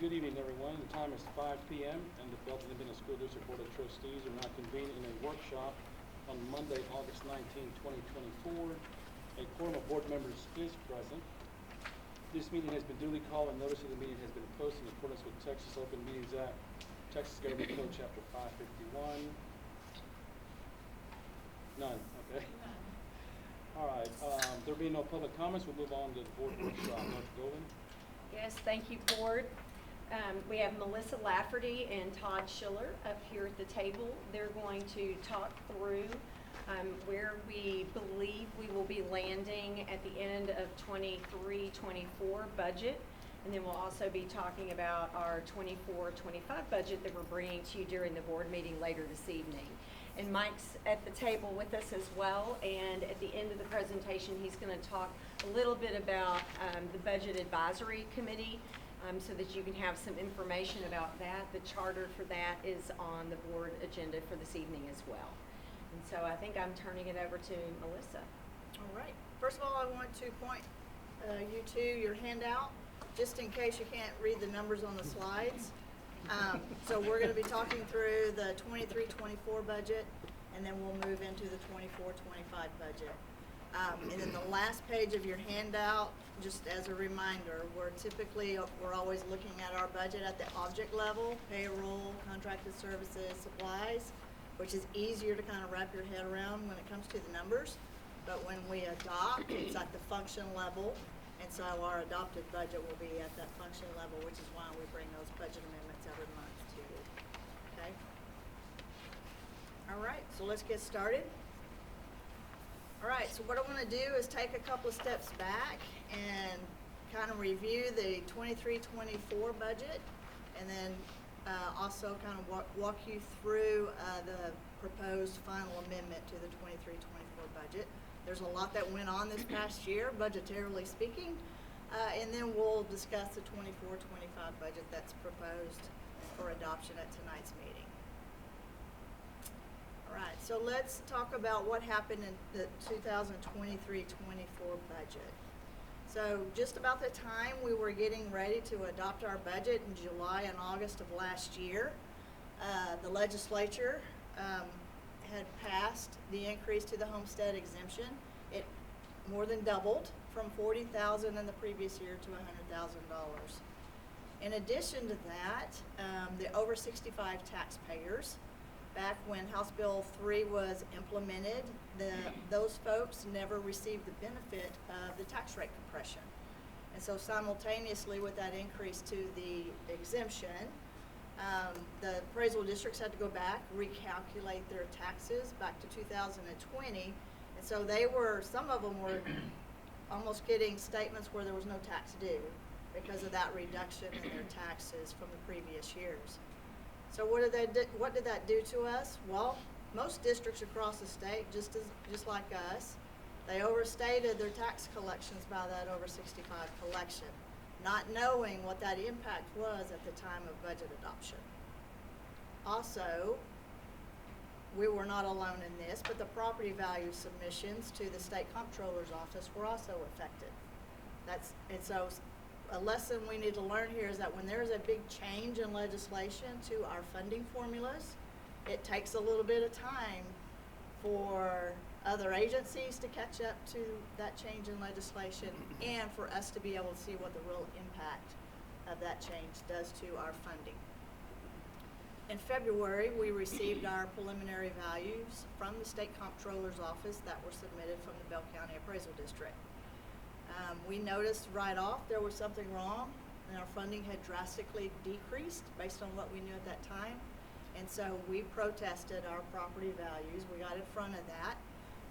Good evening, everyone. The time is 5 p.m. and the Belton Independent School District Board of Trustees are now convened in a workshop on Monday, August 19, 2024. A quorum of board members is present. This meeting has been duly called and notice of the meeting has been posted in accordance with Texas Open Meetings Act, Texas Government Code Chapter 551. None, okay. All right, there being no public comments, we'll move on to the board workshop. Dr. Golden? Yes, thank you, board. We have Melissa Lafferty and Todd Schiller up here at the table. They're going to talk through where we believe we will be landing at the end of 23-24 budget. And then we'll also be talking about our 24-25 budget that we're bringing to you during the board meeting later this evening. And Mike's at the table with us as well. And at the end of the presentation, he's going to talk a little bit about the Budget Advisory Committee, so that you can have some information about that. The charter for that is on the board agenda for this evening as well. And so I think I'm turning it over to Melissa. All right. First of all, I want to point you to your handout, just in case you can't read the numbers on the slides. So we're going to be talking through the 23-24 budget, and then we'll move into the 24-25 budget. And then the last page of your handout, just as a reminder, we're always looking at our budget at the object level, payroll, contracted services, supplies, which is easier to kind of wrap your head around when it comes to the numbers. But when we adopt, it's at the function level, and so our adopted budget will be at that function level, which is why we bring those budget amendments every month to you. Okay? All right, so let's get started. All right, so what I want to do is take a couple of steps back and kind of review the 23-24 budget, and then also kind of walk you through the proposed final amendment to the 23-24 budget. There's a lot that went on this past year, budgetarily speaking, and then we'll discuss the 24-25 budget that's proposed for adoption at tonight's meeting. All right, so let's talk about what happened in the 2023-24 budget. So just about the time we were getting ready to adopt our budget in July and August of last year, the legislature had passed the increase to the homestead exemption. It more than doubled from $40,000 in the previous year to $100,000. In addition to that, the over 65 taxpayers, back when House Bill 3 was implemented, those folks never received the benefit of the tax rate compression. And so simultaneously with that increase to the exemption, the appraisal districts had to go back, recalculate their taxes back to 2020. And so some of them were almost getting statements where there was no tax due because of that reduction in their taxes from the previous years. So what did that do to us? Well, most districts across the state, just like us, they overstated their tax collections by that over 65 collection, not knowing what that impact was at the time of budget adoption. Also, we were not alone in this, but the property value submissions to the state comptroller's office were also affected. And so a lesson we need to learn here is that when there's a big change in legislation to our funding formulas, it takes a little bit of time for other agencies to catch up to that change in legislation and for us to be able to see what the real impact of that change does to our funding. In February, we received our preliminary values from the state comptroller's office that were submitted from the Bell County Appraisal District. We noticed right off there was something wrong, and our funding had drastically decreased based on what we knew at that time. And so we protested our property values. We got in front of that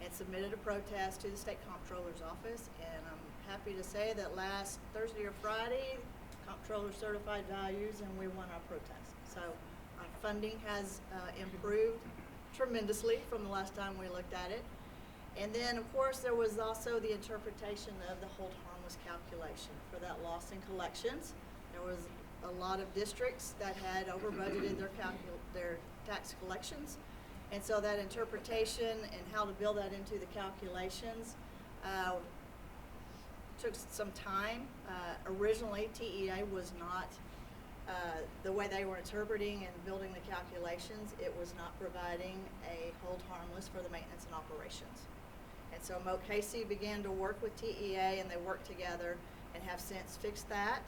and submitted a protest to the state comptroller's office. And I'm happy to say that last Thursday or Friday, comptroller certified values, and we won our protest. So our funding has improved tremendously from the last time we looked at it. And then, of course, there was also the interpretation of the hold harmless calculation for that loss in collections. There was a lot of districts that had over budgeted their tax collections. And so that interpretation and how to build that into the calculations took some time. Originally, TEA was not the way they were interpreting and building the calculations, it was not providing a hold harmless for the maintenance and operations. And so Mo Casey began to work with TEA, and they worked together and have since fixed that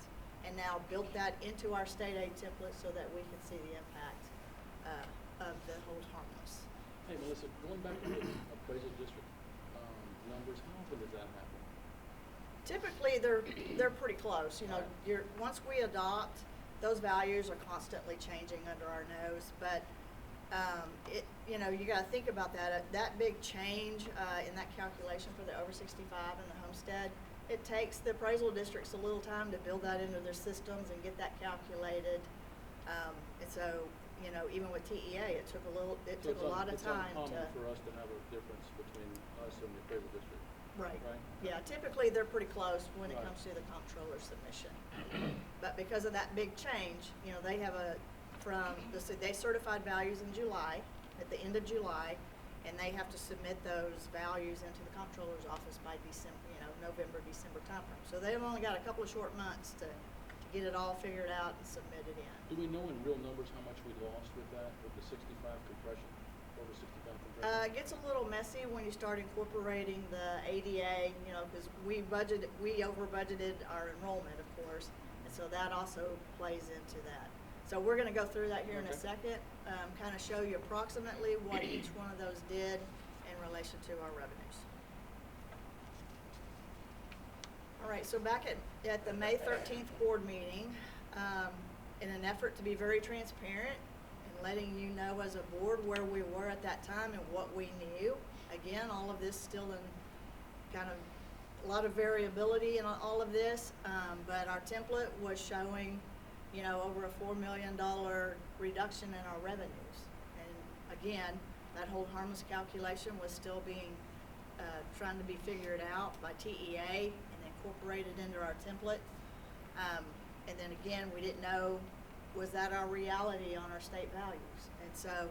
and now built that into our state aid template so that we can see the impact of the hold harmless. Hey, Melissa, going back to the appraisal district numbers, how often does that happen? Typically, they're pretty close. You know, once we adopt, those values are constantly changing under our nose. But you know, you got to think about that. That big change in that calculation for the over 65 and the homestead, it takes the appraisal districts a little time to build that into their systems and get that calculated. And so, you know, even with TEA, it took a lot of time It's uncommon for us to have a difference between us and the appraisal district. Right. Right? Yeah, typically they're pretty close when it Right. comes to the comptroller submission. But because of that big change, you know, they have they certified values in July, at the end of July, and they have to submit those values into the comptroller's office by December, November, December timeframe. So they've only got a couple of short months to get it all figured out and submitted in. Do we know in real numbers how much we lost with that, with the 65 compression, over 65 compression? It gets a little messy when you start incorporating the ADA, you know, because we over budgeted our enrollment, of course, and so that also plays into that. So we're going to go through that here in a Okay. second, kind of show you approximately what each one of those did in relation to our revenues. All right, so back at the May 13th board meeting, in an effort to be very transparent and letting you know as a board where we were at that time and what we knew. Again, all of this still in kind of a lot of variability in all of this, but our template was showing, you know, over a $4 million reduction in our revenues. And again, that hold harmless calculation was still being trying to be figured out by TEA and incorporated into our template. And then again, we didn't know, was that our reality on our state values? And so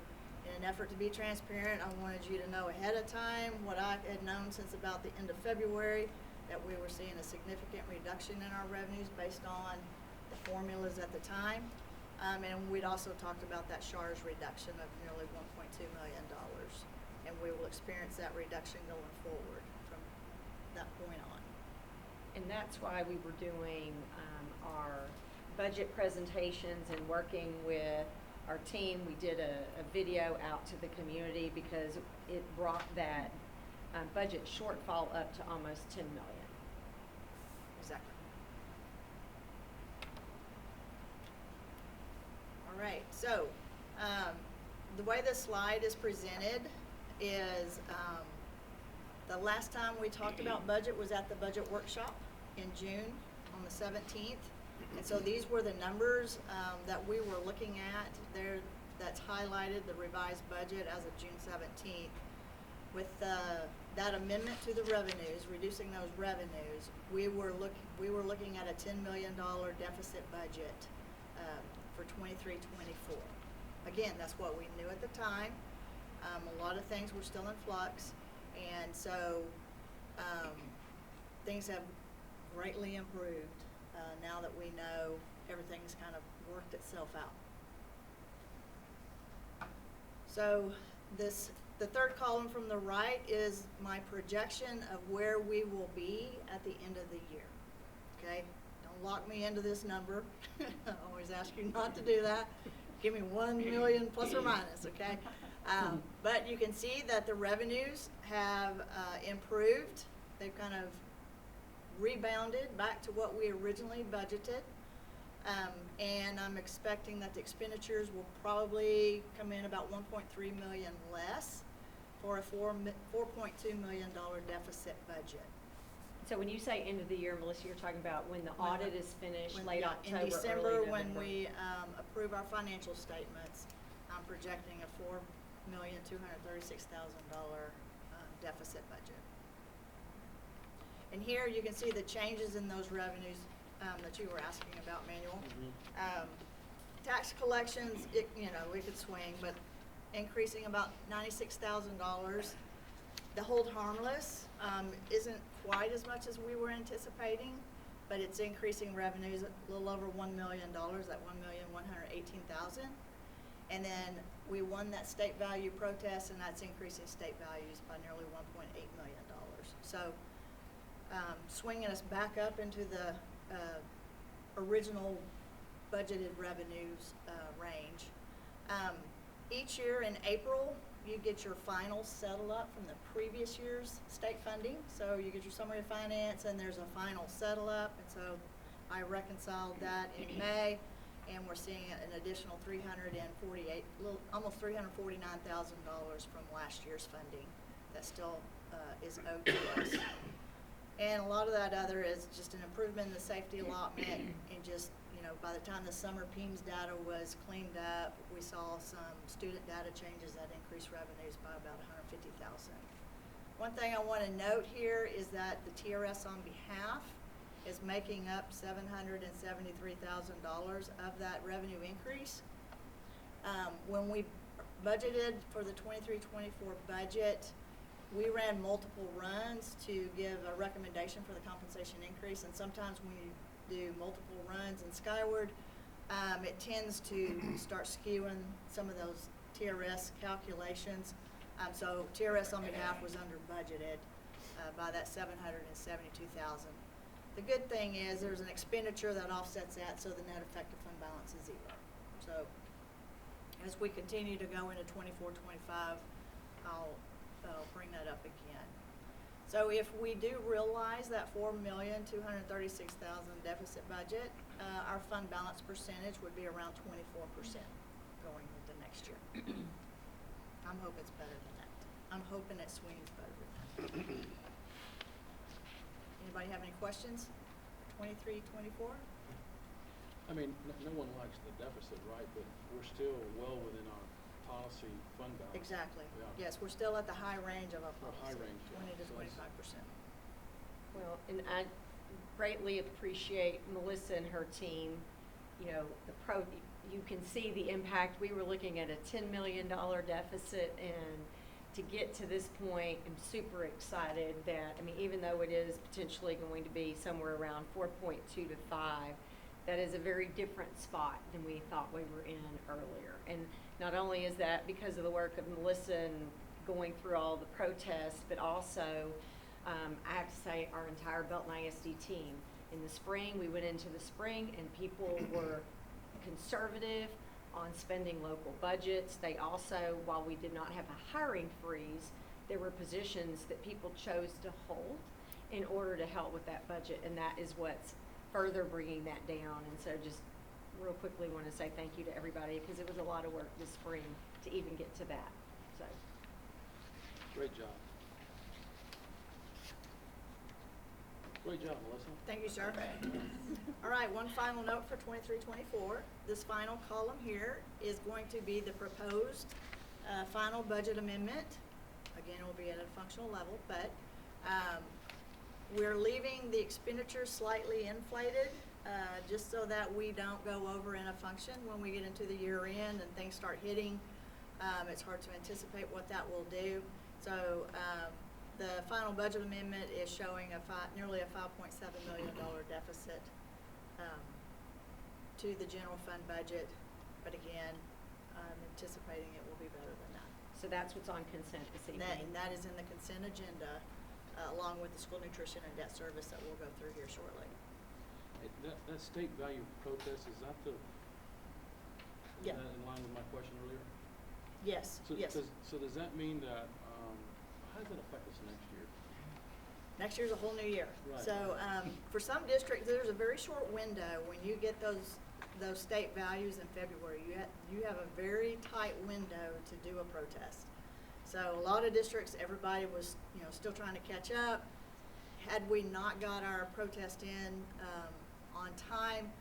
in an effort to be transparent, I wanted you to know ahead of time what I had known since about the end of February, that we were seeing a significant reduction in our revenues based on the formulas at the time. And we'd also talked about that SHARS reduction of nearly $1.2 million. And we will experience that reduction going forward from that point on. And that's why we were doing our budget presentations and working with our team. We did a video out to the community because it brought that budget shortfall up to almost $10 million. Exactly. All right, so the way this slide is presented is the last time we talked about budget was at the budget workshop in June on the 17th. And so these were the numbers that we were looking at there. That's highlighted the revised budget as of June 17th. With that amendment to the revenues, reducing those revenues, we were looking at a $10 million deficit budget for 23-24. Again, that's what we knew at the time. A lot of things were still in flux, and so things have greatly improved now that we know everything's kind of worked itself out. So the third column from the right is my projection of where we will be at the end of the year. Okay, don't lock me into this number. I always ask you not to do that. Give me 1 million plus or minus, okay? But you can see that the revenues have improved. They've kind of rebounded back to what we originally budgeted. And I'm expecting that the expenditures will probably come in about 1.3 million less for a $4.2 million deficit budget. So when you say end of the year, Melissa, you're talking about when the audit is finished, late October, in December, early when November. we approve our financial statements, I'm projecting a $4,236,000 deficit budget. And here you can see the changes in those revenues that you were asking about, Manuel. Mm-hmm. Tax collections, we could swing, but increasing about $96,000. The hold harmless isn't quite as much as we were anticipating, but it's increasing revenues a little over $1 million, at $1,118,000. And then we won that state value protest, and that's increasing state values by nearly $1.8 million. So swinging us back up into the original budgeted revenues range. Each year in April, you get your final settle up from the previous year's state funding. So you get your summary of finance, and there's a final settle up. And so I reconciled that in May, and we're seeing an additional almost $349,000 from last year's funding that still is owed to us. And a lot of that other is just an improvement in the safety allotment, and just, by the time the summer PEMS data was cleaned up, we saw some student data changes that increased revenues by about $150,000. One thing I want to note here is that the TRS on behalf is making up $773,000 of that revenue increase. When we budgeted for the 23-24 budget, we ran multiple runs to give a recommendation for the compensation increase, and sometimes when you do multiple runs in Skyward, it tends to start skewing some of those TRS calculations. So TRS on behalf was under budgeted by that $772,000. The good thing is there's an expenditure that offsets that, so the net effective fund balance is zero. So as we continue to go into 24-25, I'll bring that up again. So if we do realize that $4,236,000 deficit budget, our fund balance percentage would be around 24% going into next year. I'm hoping it's better than that. I'm hoping it swings better than that. Anybody have any questions? 23-24? I mean, no one likes the deficit, right? But we're still well within our policy fund balance. Exactly. Yeah. Yes, we're still at the high range of our Or policy. high range, yeah. 20 to So that's- 25%. Well, and I greatly appreciate Melissa and her team. You can see the impact. We were looking at a $10 million deficit, and to get to this point, I'm super excited that, even though it is potentially going to be somewhere around 4.2 to 5, that is a very different spot than we thought we were in earlier. And not only is that because of the work of Melissa and going through all the protests, but also, I have to say, our entire Belton ISD team. In the spring, we went into the spring, and people were conservative on spending local budgets. They also, while we did not have a hiring freeze, there were positions that people chose to hold in order to help with that budget, and that is what's further bringing that down. And so just real quickly want to say thank you to everybody, because it was a lot of work this spring to even get to that. So Great job. Great job, Melissa. Thank you, sir. All right, one final note for 23-24. This final column here is going to be the proposed final budget amendment. Again, it will be at a functional level, but we're leaving the expenditure slightly inflated, just so that we don't go over in a function when we get into the year end and things start hitting. It's hard to anticipate what that will do. So the final budget amendment is showing nearly a $5.7 million deficit to the general fund budget. But again, I'm anticipating it will be better than that. So that's what's on consent this evening. And that is in the consent agenda, along with the school nutrition and debt service that we'll go through here shortly. Hey, that state value protest, is that Yeah. that in line with my question earlier? Yes, So, yes. So does that mean that, how does that affect us next year? Next year's a whole new year. Right. So for some districts, there's a very short window when you get those state values in February. You have a very tight window to do a protest. So a lot of districts, everybody was still trying to catch up. Had we not got our protest in on time,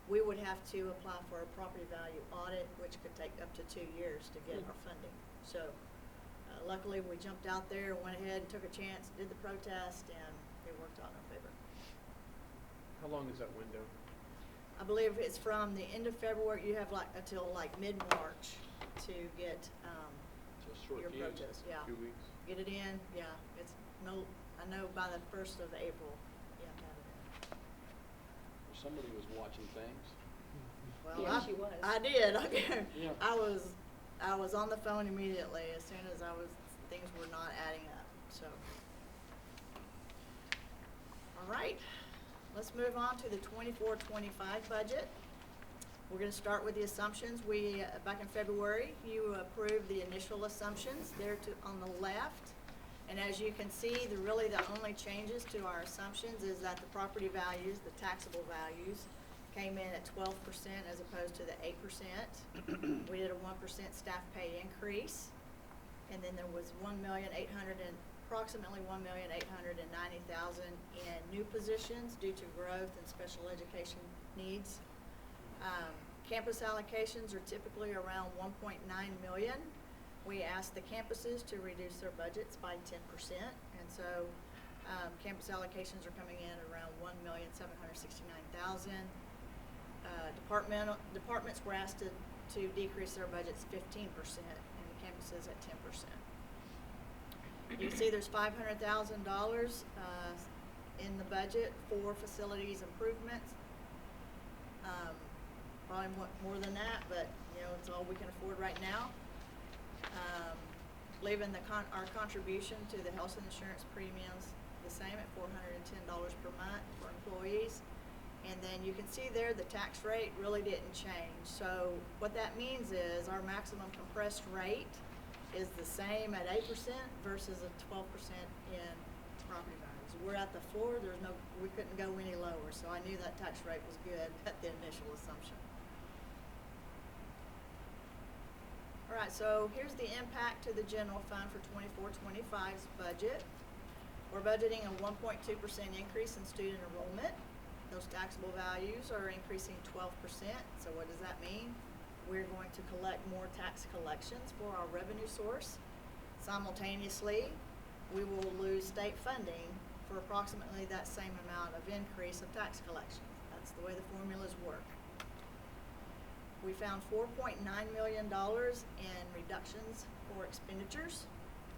we would have to apply for a property value audit, which could take up to 2 years to get our funding. So luckily, we jumped out there, went ahead and took a chance, did the protest, and it worked out in our favor. How long is that window? I believe it's from the end of February, you have until mid-March to get So a short your fuse. protest, yeah. 2 weeks? Get it in, yeah. I know by the 1st of April, you have to have it in. somebody was watching things. Well, Yeah, she was. I did. Yeah. I was on the phone immediately as soon as things were not adding up, so. All right, let's move on to the 24-25 budget. We're gonna start with the assumptions. Back in February, you approved the initial assumptions there on the left. And as you can see, really the only changes to our assumptions is that the property values, the taxable values, came in at 12% as opposed to the 8%. We did a 1% staff pay increase. And then there was approximately $1,890,000 in new positions due to growth and special education needs. Campus allocations are typically around 1.9 million. We asked the campuses to reduce their budgets by 10%, and so campus allocations are coming in at around 1,769,000. Departments were asked to decrease their budgets 15%, and the campuses at 10%. You can see there's $500,000 in the budget for facilities improvements. Probably more than that, but it's all we can afford right now. Leaving our contribution to the health insurance premiums the same at $410 per month for employees. And then you can see there the tax rate really didn't change. So what that means is our maximum compressed rate is the same at 8% versus a 12% in property values. We're at the floor. We couldn't go any lower. So I knew that tax rate was good at the initial assumption. All right, so here's the impact to the general fund for 24-25's budget. We're budgeting a 1.2% increase in student enrollment. Those taxable values are increasing 12%. So what does that mean? We're going to collect more tax collections for our revenue source. Simultaneously, we will lose state funding for approximately that same amount of increase of tax collections. That's the way the formulas work. We found $4.9 million in reductions for expenditures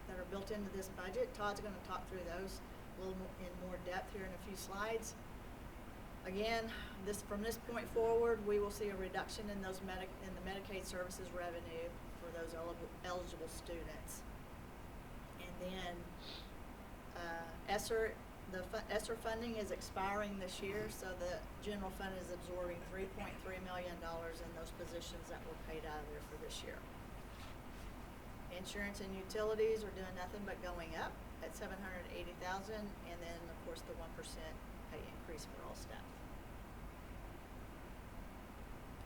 that are built into this budget. Todd's going to talk through those a little more in more depth here in a few slides. Again, from this point forward, we will see a reduction in the Medicaid services revenue for those eligible students. And then ESSER funding is expiring this year, so the general fund is absorbing $3.3 million in those positions that were paid out of there for this year. Insurance and utilities are doing nothing but going up at $780,000, and then of course the 1% pay increase for all staff.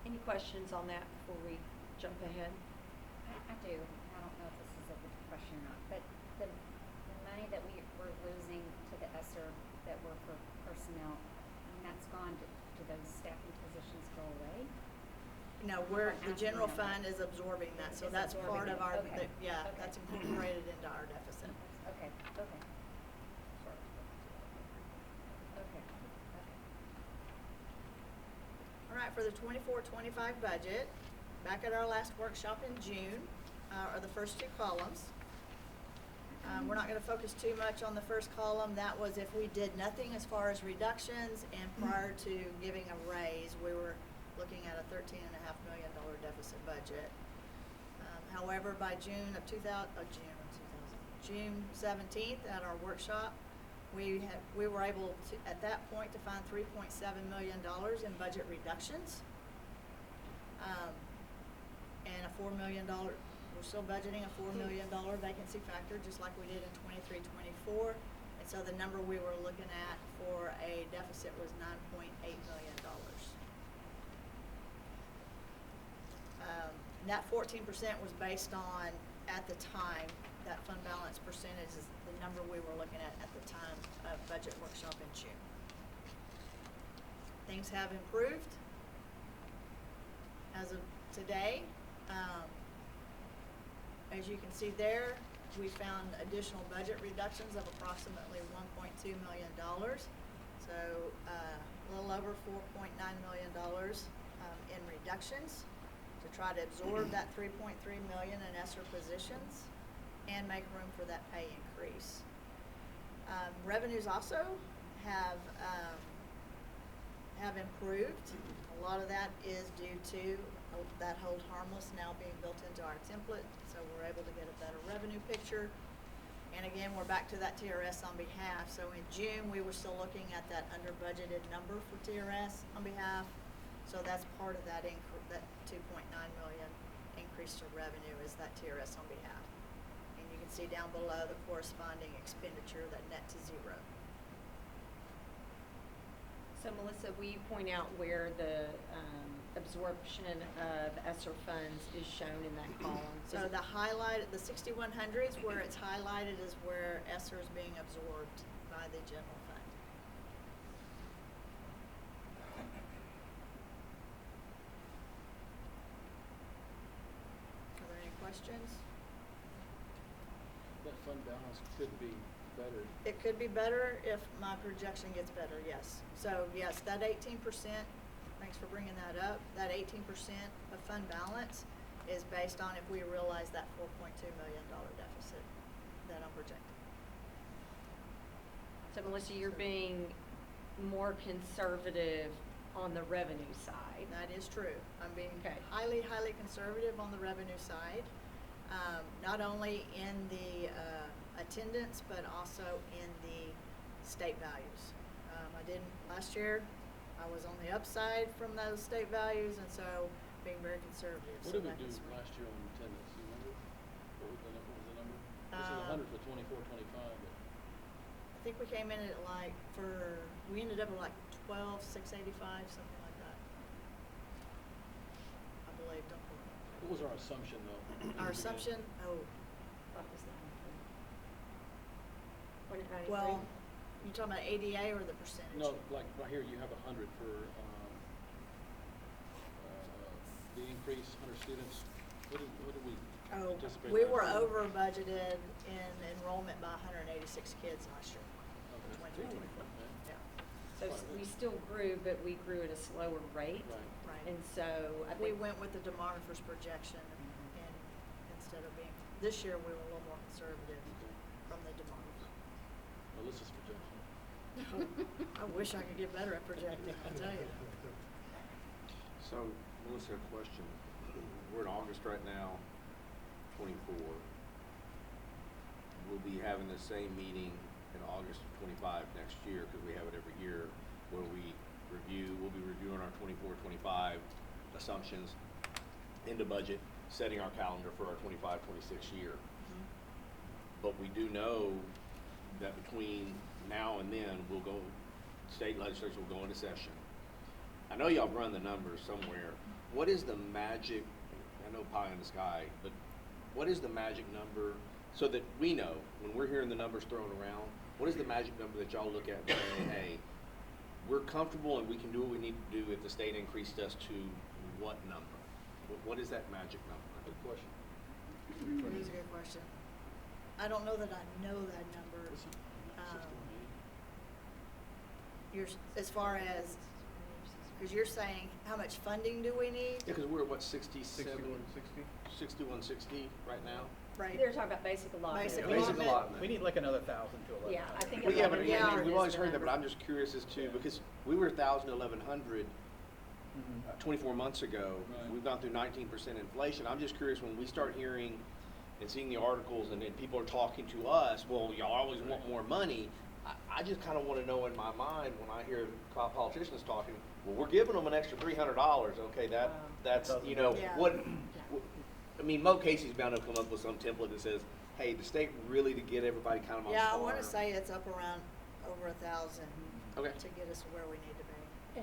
Any questions on that before we jump ahead? I do. I don't know if this is a good question or not, but the money that we're losing to the ESSER that were for personnel, that's gone. Do those staffing positions go away? No, the general fund is absorbing that, so that's part of our, Okay. that's incorporated into our deficit. Okay. Okay. All right, for the 24-25 budget, back at our last workshop in June, are the first two columns. We're not going to focus too much on the first column. That was if we did nothing as far as reductions, and prior to giving a raise, we were looking at a $13.5 million deficit budget. However, by June 17th at our workshop, we were able to, at that point, to find $3.7 million in budget reductions, and a $4 million. We're still budgeting a $4 million vacancy factor, just like we did in 23-24. And so the number we were looking at for a deficit was $9.8 million. That 14% was based on, at the time, that fund balance percentage is the number we were looking at the time of budget workshop in June. Things have improved as of today. As you can see there, we found additional budget reductions of approximately $1.2 million. So a little over $4.9 million in reductions to try to absorb that $3.3 million in ESSER positions and make room for that pay increase. Revenues also have have improved. A lot of that is due to that hold harmless now being built into our template, so we're able to get a better revenue picture. And again, we're back to that TRS on behalf. So in June, we were still looking at that under budgeted number for TRS on behalf. So that's part of that that 2.9 million increase to revenue is that TRS on behalf. And you can see down below the corresponding expenditure that net to zero. So Melissa, will you point out where the absorption of ESSER funds is shown in that column? So the highlight, the 6100s, where it's highlighted is where ESSER is being absorbed by the general fund. Are there any questions? That fund balance could be better. It could be better if my projection gets better, yes. So yes, that 18%, thanks for bringing that up, that 18% of fund balance is based on if we realize that $4.2 million deficit that I'm projecting. So Melissa, you're being more conservative on the revenue side. That is true. I'm being Okay. highly, highly conservative on the revenue side, not only in the attendance, but also in the state values. I didn't, last year, I was on the upside from those state values, and so being very conservative. What So did we that do is- last year on attendance, you remember? What was the number? This is 100 for 24, 25, but I think we came in at we ended up at like 12,685, something like that. I believe, don't quote me. what was our assumption though? Our assumption, What was that? Wasn't it 93? well, you talking about ADA or the percentage? No, like right here, you have 100 for the increase, 100 students. What did we anticipate? We last were year? over budgeted in enrollment by 186 kids last year. Okay. 23, 24. Okay. Yeah, So we still grew, but we grew at a slower rate. Right. right. And so I We think. went with the demographer's projection and instead of being, this year we were a little more conservative Okay. from the demographer. Melissa's projection. I wish I could get better at projecting, I tell you. So, Melissa, a question. We're in August right now, 24. We'll be having the same meeting in August of 25 next year, because we have it every year, where we'll be reviewing our 24, 25 assumptions into budget, setting our calendar for our 25, 26 year. But we do know that between now and then, state legislature will go into session. I know y'all run the numbers somewhere. What is the magic, I know pie in the sky, but what is the magic number so that we know when we're hearing the numbers thrown around, what is the magic number that y'all look at and say, hey, we're comfortable and we can do what we need to do if the state increased us to what number? What is that magic number? Good question. It is a good question. I don't know that I know that number. As far as, because you're saying how much funding do we need? Yeah, because we're at what, 67, 6160? 6160 right now? Right. They're talking about basic allotment. Basic Basic allotment. allotment. We need like another 1,000 to 11. Yeah, I think Well, yeah, but 1100 yeah, we've is always the heard that, but number. I'm just curious as to, Yeah. because we were 1,000 to 1,100 Mhm. 24 months ago. Right. We've gone through 19% inflation. I'm just curious, when we start hearing and seeing the articles and then people are talking to us, well, y'all always want more money. I just kind of want to know in my mind when I hear politicians talking, well, we're giving them an extra $300. Okay, that's, you know, Yeah. I mean, Mo Casey's bound to come up with some template that says, hey, the state really to get everybody kind of on Yeah, I par. want to say it's up around over 1,000 Okay. to get us to where we need to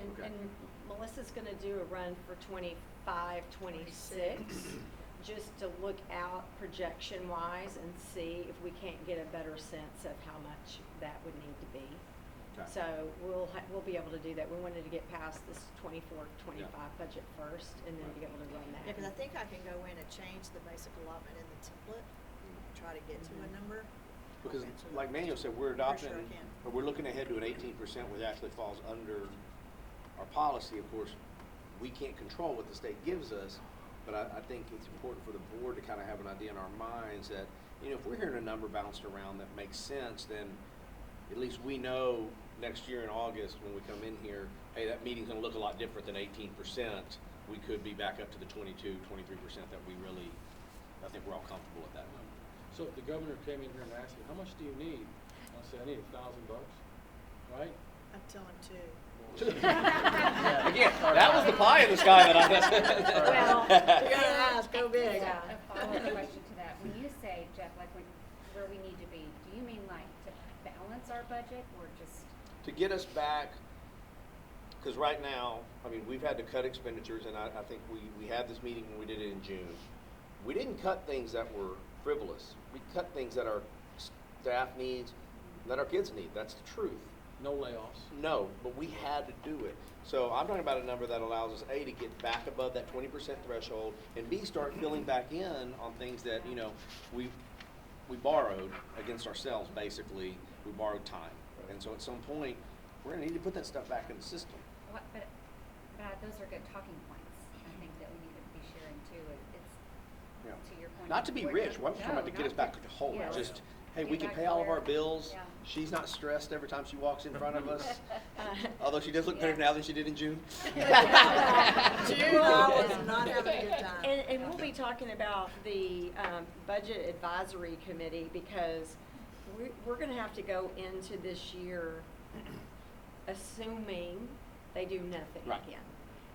be. Okay. And Melissa's gonna do a run for 25, 26, just to look out projection wise and see if we can't get a better sense of how much that would need to be. Okay. So we'll be able to do that. We wanted to get past this 24, 25 budget first and then be able to run that. Yeah, because I think I can go in and change the basic allotment in the template, try to get to a number. Because I'll answer like that. Manuel said, we're For adopting, sure I can. or we're looking ahead to an 18%, which actually falls under our policy. Of course, we can't control what the state gives us, but I think it's important for the board to kind of have an idea in our minds that, you know, if we're hearing a number bounced around that makes sense, then at least we know next year in August when we come in here, hey, that meeting's gonna look a lot different than 18%, we could be back up to the 22, 23% that we really, I think we're all comfortable with that number. So if the governor came in here and asked you, how much do you need? I'll say, I need $1,000, right? I'd tell him too. Again, that was the pie in the sky that I. Well, You gotta ask, go big. So, a follow-up question to that, when you say, Jeff, like where we need to be, do you mean like to balance our budget or just? To get us back, because right now, I mean, we've had to cut expenditures, and I think we had this meeting when we did it in June. We didn't cut things that were frivolous. We cut things that our staff needs, that our kids need. That's the truth. No layoffs. No, but we had to do it. So I'm talking about a number that allows us, A, to get back above that 20% threshold, and B, start filling back in on things that, you know, we borrowed against ourselves, basically. We borrowed time. And so at some point, we're gonna need to put that stuff back in the system. What, but those are good talking points, I think, that we need to be sharing too. It's, Yeah. to your point. Not to be we're rich, not- I'm just talking about to get us back to whole. yeah. Just, hey, Get we can back pay all of where- our bills. yeah. She's not stressed every time she walks in front of us. Uh, Although she does look better Yeah. now than she did in June. June, I was not having a good time. And we'll be talking about the Budget Advisory Committee because we're gonna have to go into this year assuming they do nothing Right. again.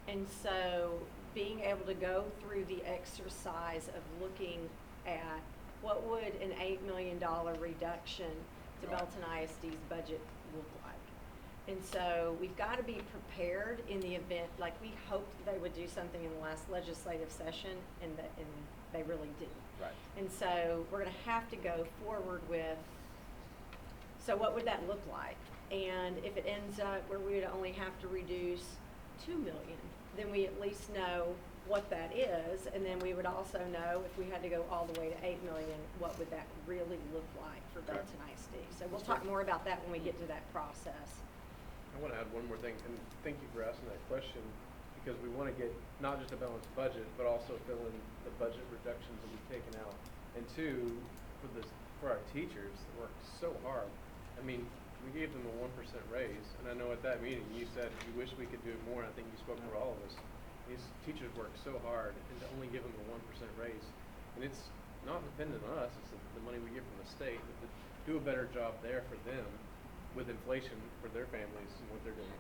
And so being able to go through the exercise of looking at what would an $8 million reduction to Right. Belton ISD's budget look like. And so we've got to be prepared in the event, like we hoped they would do something in the last legislative session and they really didn't. Right. And so we're gonna have to go forward with, so what would that look like? And if it ends up where we would only have to reduce 2 million, then we at least know what that is, and then we would also know if we had to go all the way to 8 million, what would that really look like for Okay. Belton ISD? So we'll talk more about that when we get to that process. I want to add one more thing, and thank you for asking that question, because we want to get not just a balanced budget, but also fill in the budget reductions that we've taken out. And two, for our teachers that work so hard. I mean, we gave them a 1% raise, and I know at that meeting you said you wish we could do more. I think you spoke for all of us. These teachers work so hard, and to only give them a 1% raise, and it's not dependent on us. It's the money we get from the state. But to do a better job there for them with inflation for their families and what they're doing.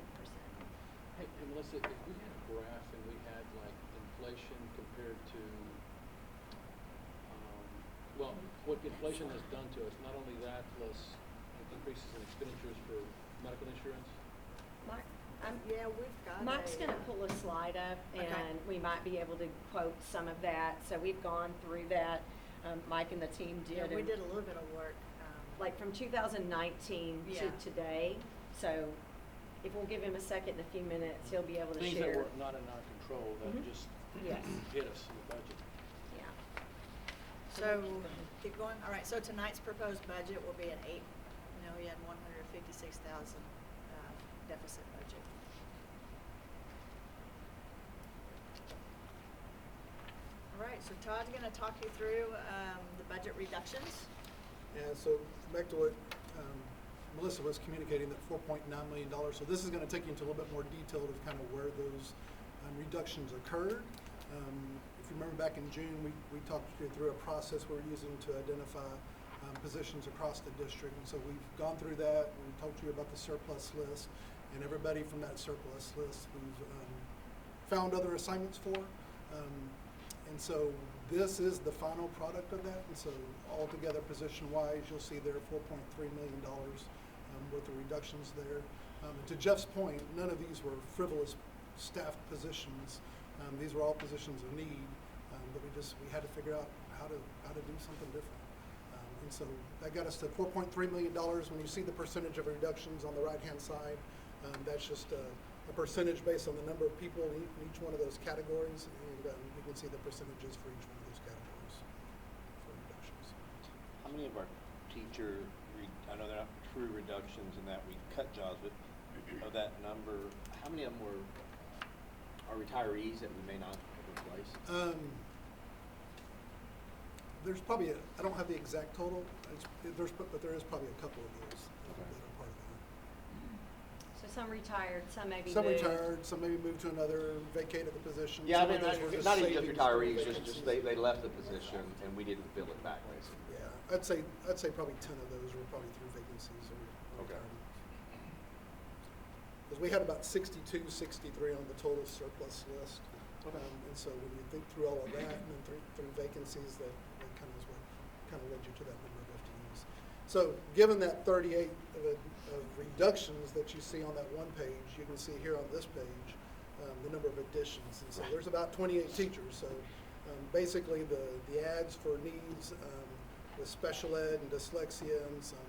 Hey, Melissa, if we had a graph and we had like inflation compared to, well, what inflation has done to us, not only that, plus increases in expenditures for medical insurance. Mike, Yeah, we've got Mike's a, gonna pull a slide up Okay. and we might be able to quote some of that. So we've gone through that. Mike and the team Yeah, did. we and- did a little bit of work. Like from 2019 Yeah. to today. So if we'll give him a second in a few minutes, he'll be able to Things share. that were not in our control that Mhm. just Yes. hit us in the budget. Yeah. So, keep going. All right, so tonight's proposed budget will be an $8,156,000 deficit budget. All right, so Todd's gonna talk you through the budget reductions. And so back to what Melissa was communicating, that $4.9 million. So this is going to take you into a little bit more detail of kind of where those reductions occurred. If you remember back in June, we talked you through a process we're using to identify positions across the district. And so we've gone through that. We talked to you about the surplus list, and everybody from that surplus list we've found other assignments for. And so this is the final product of that. And so altogether, position-wise, you'll see there $4.3 million worth of reductions there. To Jeff's point, none of these were frivolous staff positions. These were all positions of need, but we had to figure out how to do something different. And so that got us to $4.3 million. When you see the percentage of reductions on the right-hand side, that's just a percentage based on the number of people in each one of those categories, and you can see the percentages for each one of those categories for reductions. How many of our I know they're not true reductions in that we cut jobs, but of that number, how many of them are retirees that we may not have replaced? There's probably I don't have the exact total, but there is probably a couple of those that are part of that. So some retired, some maybe Some moved. retired, some maybe moved to another, vacated the position. Yeah, I Some mean, of those were not even just savings from retirees, just vacancies. they left the position and we didn't fill it back, basically. Yeah, I'd say probably 10 of those were probably through vacancies or Okay. retirement. Because we had about 62, 63 on the total surplus list. Okay. And so when you think through all of that and then through vacancies, that kind of is what kind of led you to that number of FTEs. So given that 38 of reductions that you see on that one page, you can see here on this page the number of additions. And so there's about 28 teachers. So basically the ads for needs with special ed and dyslexia and some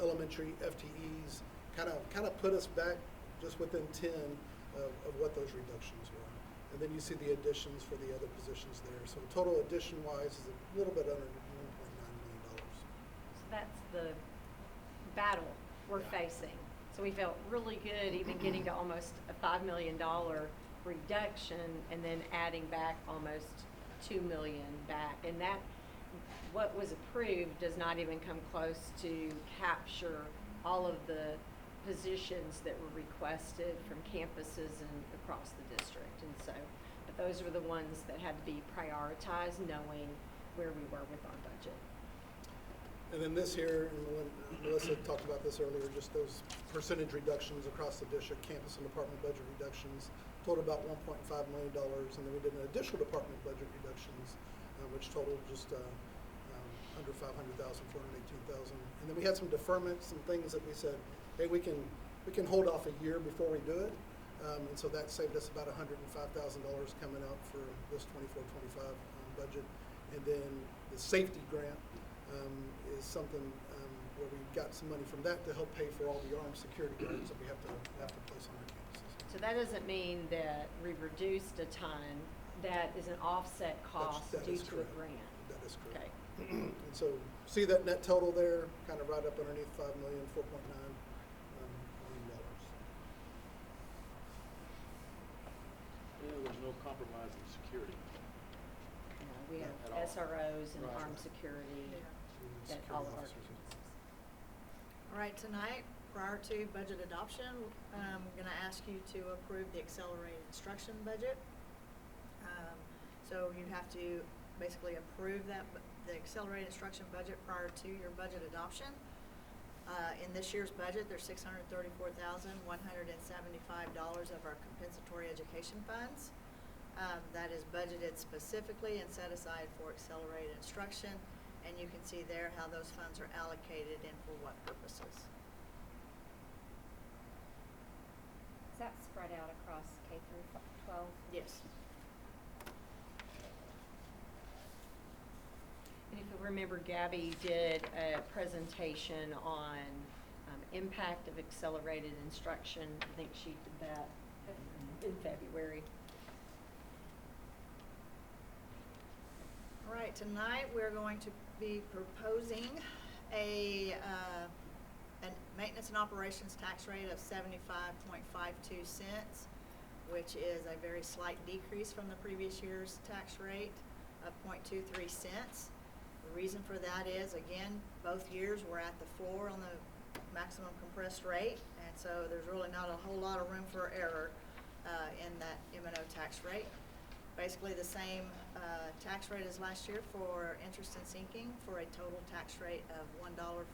elementary FTEs kind of put us back just within 10 of what those reductions were. And then you see the additions for the other positions there. So total addition-wise is a little bit under $1.9 million. So that's the battle we're Yeah. facing. So we felt really good even getting to almost a $5 million reduction and then adding back almost $2 million back. And that, what was approved does not even come close to capture all of the positions that were requested from campuses and across the district. And so, but those were the ones that had to be prioritized, knowing where we were with our budget. And then this here, and Melissa talked about this earlier, just those percentage reductions across the district, campus and department budget reductions, totaled about $1.5 million. And then we did an additional department budget reductions, which totaled just under $500,000, $418,000. And then we had some deferments, some things that we said, hey, we can hold off a year before we do it. And so that saved us about $105,000 coming out for this 24-25 budget. And then the safety grant is something where we got some money from that to help pay for all the armed security guards that we have to place on our campuses. So that doesn't mean that we reduced a ton. That is an offset cost That due is to a correct. grant. That is Okay. correct. And so see that net total there, kind of right up underneath $5 million, $4.9 million. Yeah, there's no compromise in security. You know, we At have all. SROs and Right. armed security Yeah. at all of our Security officers. campuses. All right, tonight, prior to budget adoption, I'm going to ask you to approve the accelerated instruction budget. So you have to basically approve the accelerated instruction budget prior to your budget adoption. In this year's budget, there's $634,175 of our compensatory education funds. That is budgeted specifically and set aside for accelerated instruction. And you can see there how those funds are allocated and for what purposes. Is that spread out across K through 12? Yes. And if you remember, Gabby did a presentation on impact of accelerated instruction. I think she did that in February. All right, tonight we're going to be proposing a maintenance and operations tax rate of 75.52 cents, which is a very slight decrease from the previous year's tax rate of 0.23 cents. The reason for that is, again, both years we're at the floor on the maximum compressed rate, and so there's really not a whole lot of room for error in that M&O tax rate. Basically the same tax rate as last year for interest and sinking, for a total tax rate of $1.14.94.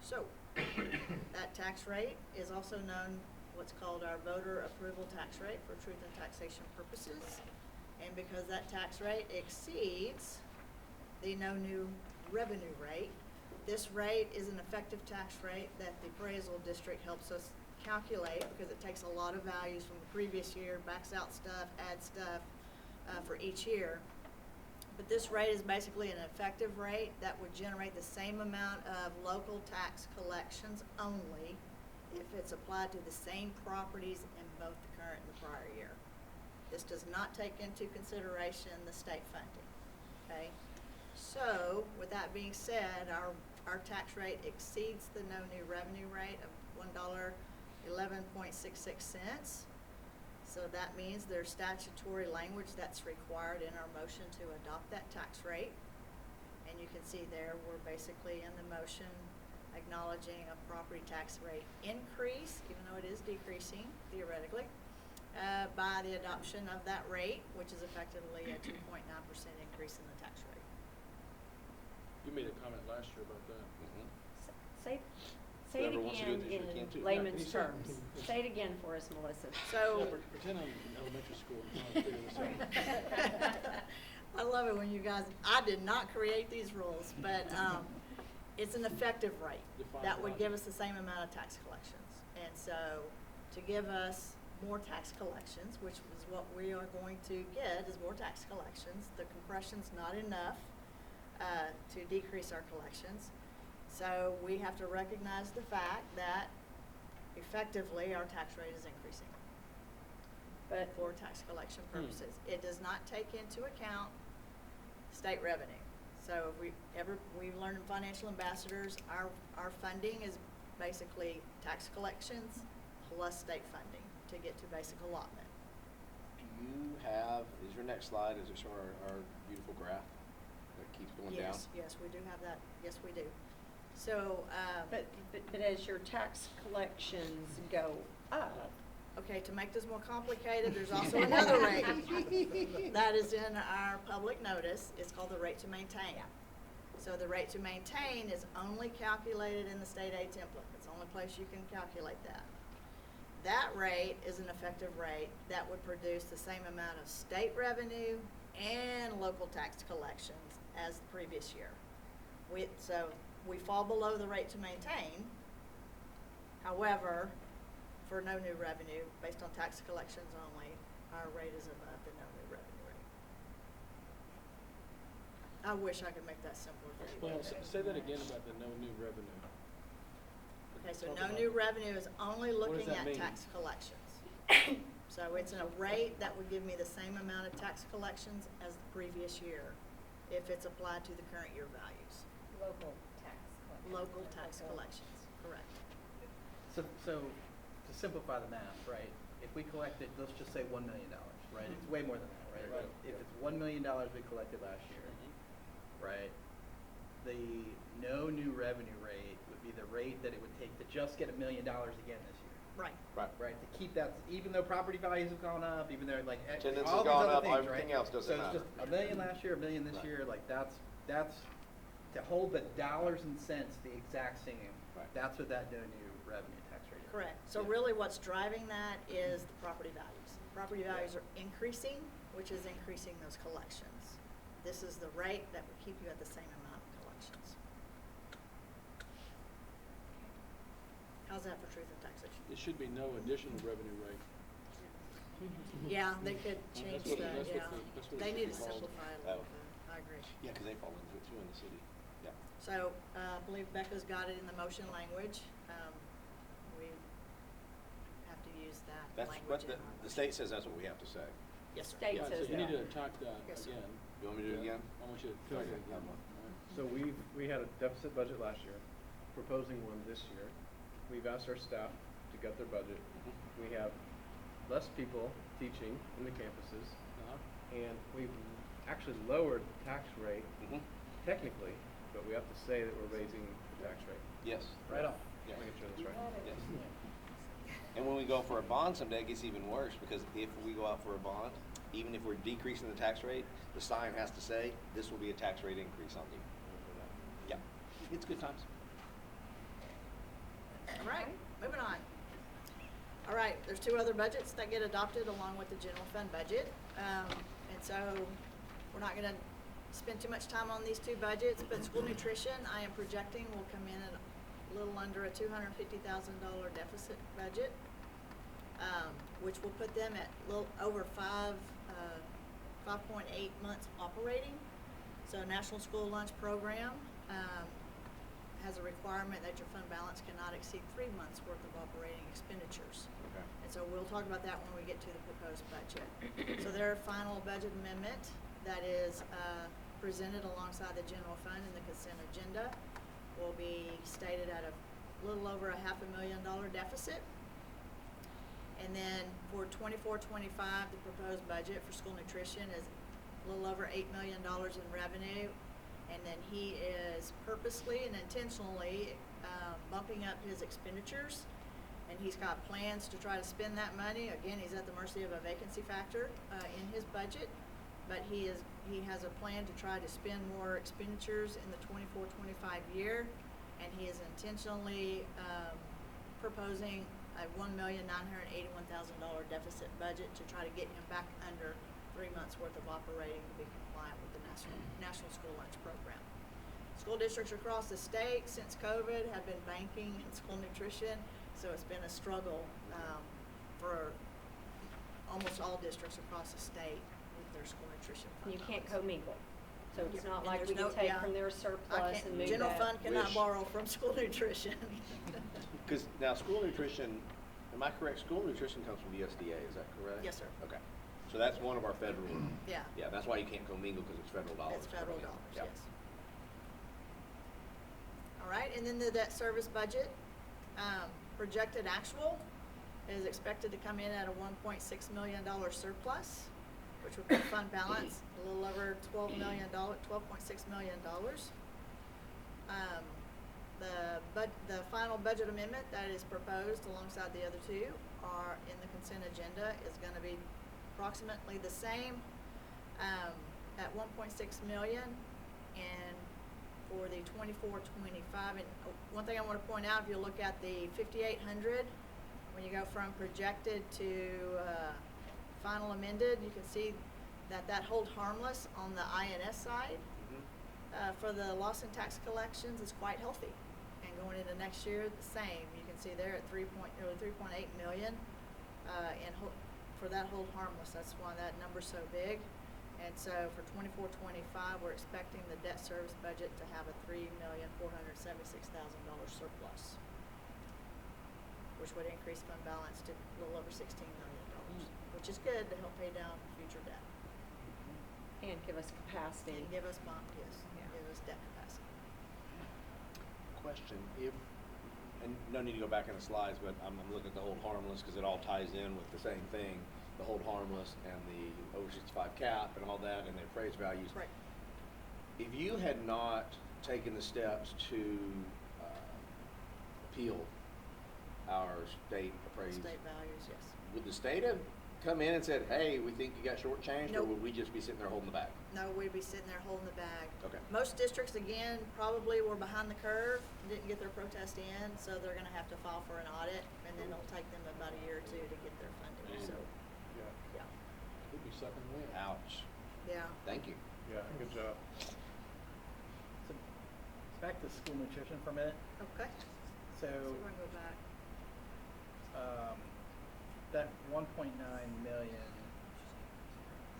So that tax rate is also known what's called our voter approval tax rate for truth and taxation purposes. And because that tax rate exceeds the no new revenue rate, this rate is an effective tax rate that the appraisal district helps us calculate, because it takes a lot of values from the previous year, backs out stuff, adds stuff for each year. But this rate is basically an effective rate that would generate the same amount of local tax collections only if it's applied to the same properties in both the current and the prior year. This does not take into consideration the state funding, okay? So, with that being said, our tax rate exceeds the no new revenue rate of $1.11.66. So that means there's statutory language that's required in our motion to adopt that tax rate. And you can see there, we're basically in the motion acknowledging a property tax rate increase, even though it is decreasing theoretically, by the adoption of that rate, which is effectively a 2.9% increase in the tax rate. You made a comment last year about that. Say it Whoever wants to do it again this year can too. in Yeah, layman's can you say it? terms. Say it again for us, Melissa. So. Yeah, pretend I'm in elementary school. I'm trying to figure this out. I love it when you guys, I did not create these rules, but it's an effective rate Define that would logic. give us the same amount of tax collections. And so to give us more tax collections, which is what we are going to get, is more tax collections. The compression's not enough to decrease our collections. So we have to recognize the fact that effectively our tax rate is increasing But for tax collection purposes. It does not take into account state revenue. So if we've learned in financial ambassadors, our funding is basically tax collections plus state funding to get to basic allotment. Do you have, is your next slide, is it show our beautiful graph that keeps going down? Yes, we do have that. Yes, we do. So, but as your tax collections go up, okay, to make this more complicated, there's also another rate that is in our public notice. It's called the rate to maintain. So the rate to maintain is only calculated in the state aid template. It's the only place you can calculate that. That rate is an effective rate that would produce the same amount of state revenue and local tax collections as the previous year. So we fall below the rate to maintain. However, for no new revenue, based on tax collections only, our rate is above the no new revenue rate. I wish I could make that simpler for you. Well, say that again about the no new revenue. Okay, so Talk no about new it. revenue is only What does looking that at mean? tax collections. So it's a rate that would give me the same amount of tax collections as the previous year if it's applied to the current year values. Local tax collection. Local tax collections, correct. So to simplify the math, right, if we collected, let's just say $1 million, right? It's way more than that, right? Right. If it's $1 million we collected last year, right, the no new revenue rate would be the rate that it would take to just get $1 million again this year, Right. Right. right? To keep that, even though property values have gone up, even though like Attendance all has these gone other up, things, everything right? else doesn't So matter. it's just $1 million last year, $1 million this Right. year, like that's to hold the dollars and cents the exact same. Right. That's what that no new revenue tax rate is. Correct. So Yeah. really what's driving that is the property values. Property values are increasing, which is increasing those collections. This is the rate that would keep you at the same amount of collections. How's that for truth in taxation? It should be no additional revenue rate. Yeah, they could change That's what- that, that's what yeah. the- that's what it They should need be to called. simplify it a little bit. I agree. Yeah, because they fall into it too in the city. Yeah. So, I believe Becca's got it in the motion language. We have to use that That's language what in the our state says that's what we have to say. Yes, sir. State Yeah, so says you need to that. attack that Yes, sir. again. You want me to do it again? I want you to Sure. attack it Okay, again. have one. All right. So we had a deficit budget last year, proposing one this year. We've asked our staff to gut their budget. We have less people teaching in the campuses, and we've actually lowered the tax rate technically, but we have to say that we're raising the tax rate. Yes. Right on. Yeah. Making sure that's right. Yes. And when we go for a bond someday, it gets even worse, because if we go out for a bond, even if we're decreasing the tax rate, the sign has to say, this will be a tax rate increase on you. Yeah. It's good times. All right, moving on. All right, there's two other budgets that get adopted along with the general fund budget. And so we're not gonna spend too much time on these two budgets, but school nutrition, I am projecting will come in at a little under a $250,000 deficit budget, which will put them at a little over 5.8 months operating. So National School Lunch Program, has a requirement that your fund balance cannot exceed 3 months worth of operating expenditures. Okay. And so we'll talk about that when we get to the proposed budget. So their final budget amendment that is presented alongside the general fund and the consent agenda will be stated at a little over a $500,000 deficit. And then for 24-25, the proposed budget for school nutrition is a little over $8 million in revenue. And then he is purposely and intentionally bumping up his expenditures, and he's got plans to try to spend that money. Again, he's at the mercy of a vacancy factor in his budget, but he has a plan to try to spend more expenditures in the 24-25 year, and he is intentionally proposing a $1,981,000 deficit budget to try to get him back under 3 months worth of operating to be compliant with the National School Lunch Program. School districts across the state since COVID have been banking in school nutrition, so it's been a struggle for almost all districts across the state with their school nutrition fund. You can't dollars. commingle, so it's Yeah, not and like we there's can no- take yeah. from their I surplus can't- and move General that. fund cannot Wish. borrow from school nutrition. Because now school nutrition, am I correct, school nutrition comes from the USDA, is that correct? Yes, sir. Okay, so that's one of our federal, Yeah. yeah, that's why you can't commingle, because it's federal dollars. It's federal Yeah. dollars, Yeah. yes. All right, and then the debt service budget, projected actual is expected to come in at a $1.6 million surplus, which would put fund balance a little over $12.6 million. The final budget amendment that is proposed alongside the other two are in the consent agenda is gonna be approximately the same, at 1.6 million, and for the 24-25, and one thing I wanna point out, if you look at the 5,800, when you go from projected to, final amended, you can see that hold harmless on the INS side, Mhm. for the loss in tax collections is quite healthy. And going into next year, the same. You can see there at nearly 3.8 million, for that hold harmless. That's why that number's so big. And so for 24-25, we're expecting the debt service budget to have a $3,476,000 surplus, which would increase fund balance to a little over $16 million, which is good to help pay down future debt. And give us capacity. And give us Yeah. give us debt capacity. Question, if, and no need to go back in the slides, but I'm looking at the hold harmless, because it all ties in with the same thing, the hold harmless and the over 65 cap and all that, and the appraised values. Right. If you had not taken the steps to appeal our state appraised, State values, yes. would the state have come in and said, hey, we think you got shortchanged, or Nope. would we just be sitting there holding the bag? No, we'd be sitting there holding the bag. Okay. Most districts, again, probably were behind the curve, didn't get their protest in, so they're gonna have to file for an audit, and then it'll take them about a year or two to get their funding, so, Yeah, yeah. We'd be sucking wind. Ouch. Yeah. Thank you. yeah, good job. So, back to school nutrition for a minute. Okay. So, So we're gonna go back. that 1.9 million,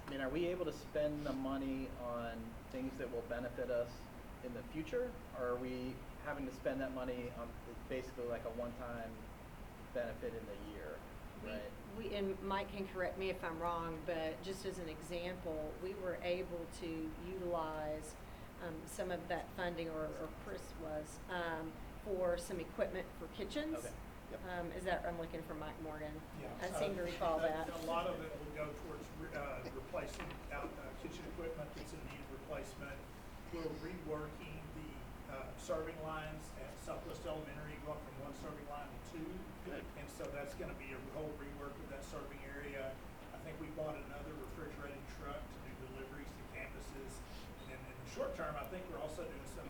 I mean, are we able to spend the money on things that will benefit us in the future? Or are we having to spend that money on, it's basically like a one-time benefit in the year, right? And Mike can correct me if I'm wrong, but just as an example, we were able to utilize some of that funding, or Chris was, for some equipment for kitchens. Okay. Yep. Is that, I'm looking for Mike Morgan. Yeah, I seem to recall that. A lot of it will go towards replacing kitchen equipment that's in need of replacement. We're reworking the serving lines at Southwest Elementary, going from one serving line to two. Good. And so that's gonna be a whole rework of that serving area. I think we bought another refrigerated truck to do deliveries to campuses. And in the short term, I think we're also doing some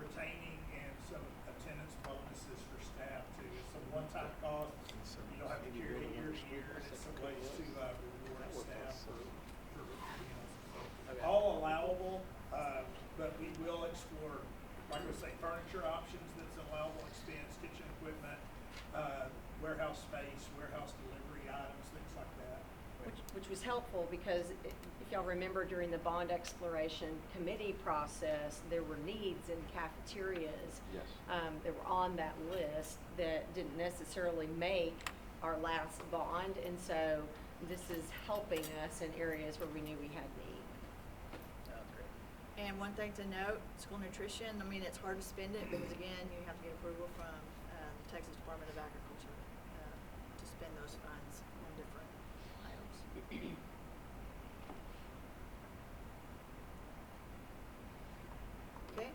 retaining and some attendance bonuses for staff too. It's some one-time costs. You don't have to carry it year to year, and it's some ways to reward staff for Okay. all allowable, but we will explore, like I say, furniture options that's an allowable expense, kitchen equipment, warehouse space, warehouse delivery items, things like that. Which was helpful, because if y'all remember, during the bond exploration committee process, there were needs in cafeterias Yes. that were on that list that didn't necessarily make our last bond, and so this is helping us in areas where we knew we had need. Sounds great. And one thing to note, school nutrition, I mean, it's hard to spend it because again, you have to get approval from the Texas Department of Agriculture to spend those funds on different items. Okay?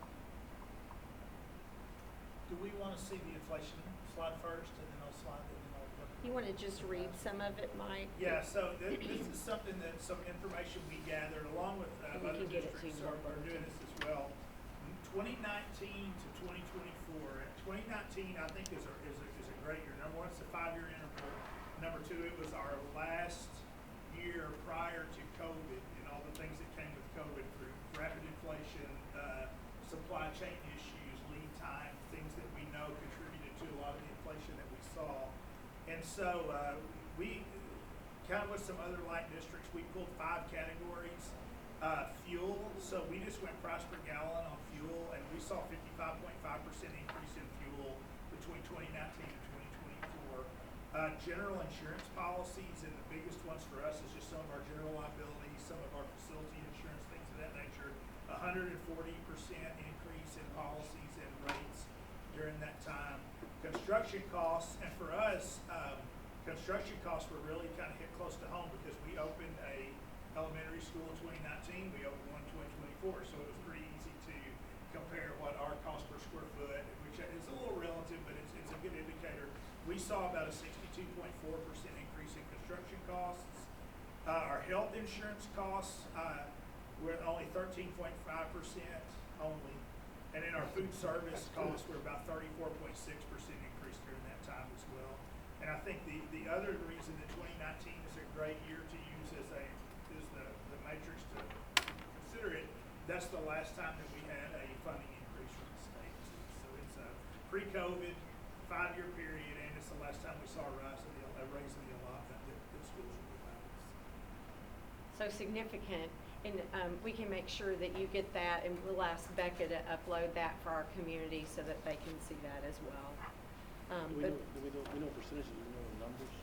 Do we want wanna see the inflation slide first, and then I'll slide, and then I'll. You want to just read some of it, Mike? Yeah, so this is something that, some information we gathered along with And we other can get it to districts you are more. doing this as well. 2019 to 2024. 2019, I think, is a great year. Number one, it's a 5-year interval. Number two, it was our last year prior to COVID and all the things that came with COVID through rapid inflation, supply chain issues, lead time, things that we know contributed to a lot of the inflation that we saw. And so we, kind of with some other light districts, we pulled 5 categories. Fuel, so we just went price per gallon on fuel, and we saw 55.5% increase in fuel between 2019 and 2024. General insurance policies, and the biggest ones for us is just some of our general liability, some of our facility insurance, things of that nature. 140% increase in policies and rates during that time. Construction costs, and for us, construction costs were really kind of hit close to home because we opened a elementary school in 2019, we opened one in 2024, so it was pretty easy to compare what our cost per square foot, which is a little relative, but it's a good indicator. We saw about a 62.4% increase in construction costs. Our health insurance costs were only 13.5% only, and then our food service costs were about 34.6% increase during that time as well. And I think the other reason that 2019 is a great year to use as the matrix to consider it, that's the last time that we had a funding increase from the state. So it's a pre-COVID 5-year period, and it's the last time we saw a raise in the allotment that schools will be allowed. So significant, and we can make sure that you get that, and we'll ask Becca to upload that for our community so that they can see that as well. Do we know percentages, do we know the numbers?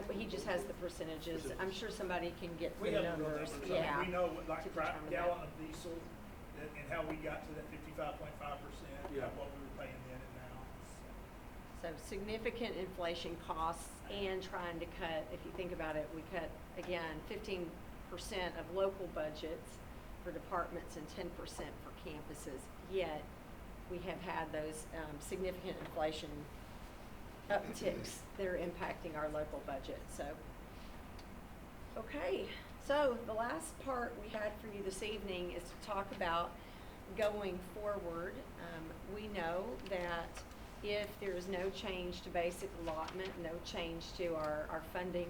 But he just has the percentages. I'm sure somebody can get We the have the numbers, numbers. yeah. We know what, like to per determine gallon that. of diesel and how we got to that 55.5%, Yeah. what we were paying then and now. So significant inflation costs and trying to cut, if you think about it, we cut, again, 15% of local budgets for departments and 10% for campuses, yet we have had those significant inflation upticks that are impacting our local budget, so. Okay, so the last part we had for you this evening is to talk about going forward. We know that if there is no change to basic allotment, no change to our funding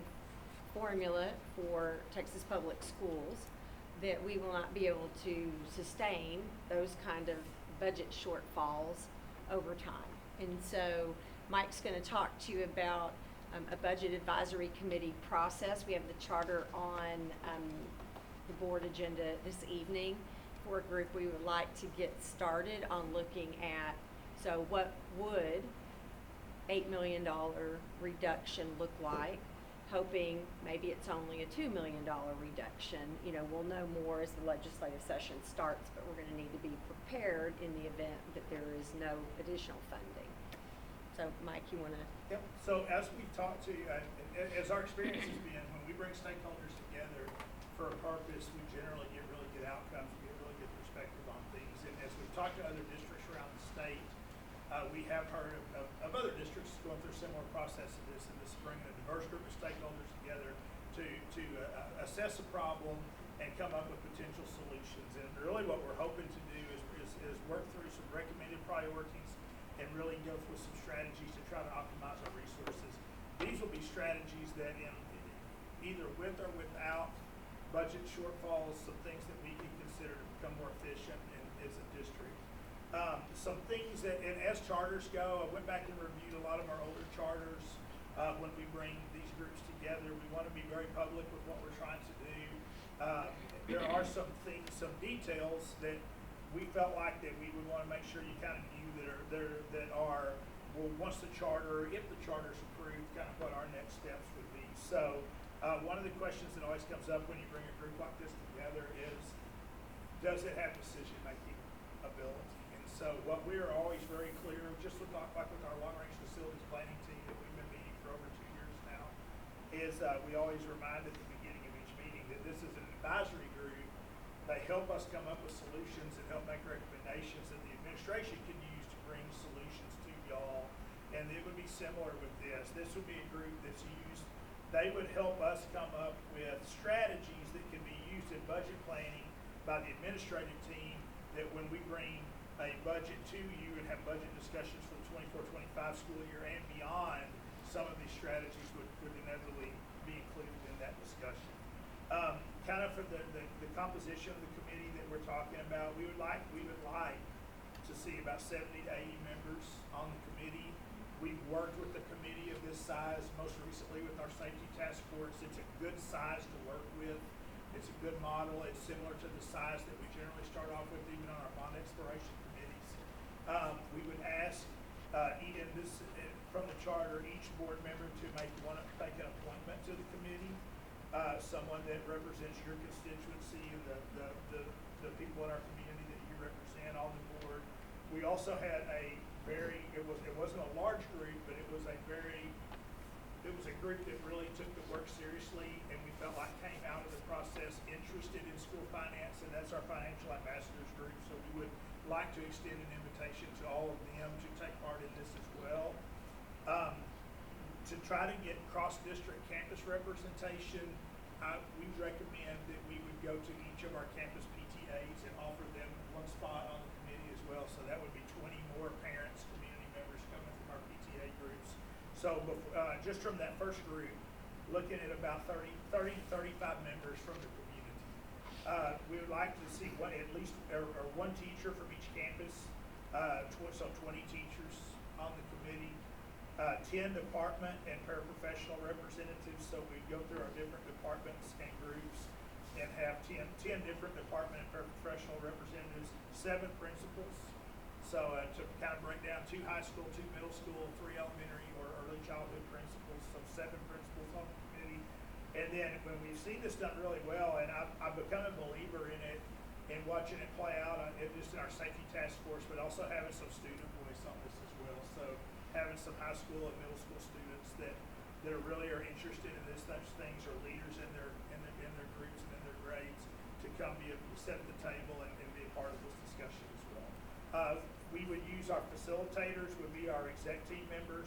formula for Texas Public Schools, that we will not be able to sustain those kind of budget shortfalls over time. And so Mike's going to talk to you about a budget advisory committee process. We have the charter on the board agenda this evening for a group we would like to get started on looking at, so what would $8 million reduction look like? Hoping maybe it's only a $2 million reduction. You know, we'll know more as the legislative session starts, but we're going to need to be prepared in the event that there is no additional funding. So, Mike, you want to? Yep. So as we've talked to, as our experience has been, when we bring stakeholders together for a purpose, we generally get really good outcomes. We get really good perspective on things. And as we've talked to other districts around the state, we have heard of other districts going through a similar process of this, and this is bringing a diverse group of stakeholders together to assess a problem and come up with potential solutions. And really what we're hoping to do is work through some recommended priorities and really go through some strategies to try to optimize our resources. These will be strategies that either with or without budget shortfalls, some things that we can consider to become more efficient as a district. Some things that, and as charters go, I went back and reviewed a lot of our older charters. When we bring these groups together, we want to be very public with what we're trying to do. There are some things, some details that we felt like that we would want to make sure you kind of knew that are, well, once the charter, if the charter's approved, kind of what our next steps would be. So one of the questions that always comes up when you bring a group like this together is, does it have decision-making ability? And so what we are always very clear of, just with like with our long-range facilities planning team that we've been meeting for over 2 years now, is we always remind at the beginning of each meeting that this is an advisory group. They help us come up with solutions and help make recommendations that the administration can use to bring solutions to y'all. And it would be similar with this. This would be a group that's used, they would help us come up with strategies that can be used in budget planning by the administrative team, that when we bring a budget to you and have budget discussions for the 24-25 school year and beyond, some of these strategies would inevitably be included in that discussion. Kind of for the composition of the committee that we're talking about, we would like to see about 70 to 80 members on the committee. We've worked with a committee of this size most recently with our safety task force. It's a good size to work with. It's a good model. It's similar to the size that we generally start off with even on our bond exploration committees. We would ask from the charter, each board member to take an appointment to the committee. Someone that represents your constituency and the people in our community that you represent on the board. We also had it wasn't a large group, but it was a group that really took the work seriously, and we felt like came out of the process interested in school finance, and that's our financial ambassadors group. So we would like to extend an invitation to all of them to take part in this as well. To try to get cross-district campus representation, we recommend that we would go to each of our campus PTAs and offer them one spot on the committee as well. So that would be 20 more parents, community members coming from our PTA groups. So just from that first group, looking at about 30 to 35 members from the community. We would like to see at least one teacher from each campus, so 20 teachers on the committee. 10 department and paraprofessional representatives, so we go through our different departments and groups and have 10 different department and paraprofessional representatives, 7 principals. So to kind of break down 2 high school, 2 middle school, 3 elementary or early childhood principals, so 7 principals on the committee. And then when we've seen this done really well, and I've become a believer in it, and watching it play out just in our safety task force, but also having some student voice on this as well. So having some high school and middle school students that really are interested in this types of things, or leaders in their groups and in their grades, to come sit at the table and be a part of this discussion as well. We would use our facilitators, would be our exec team members.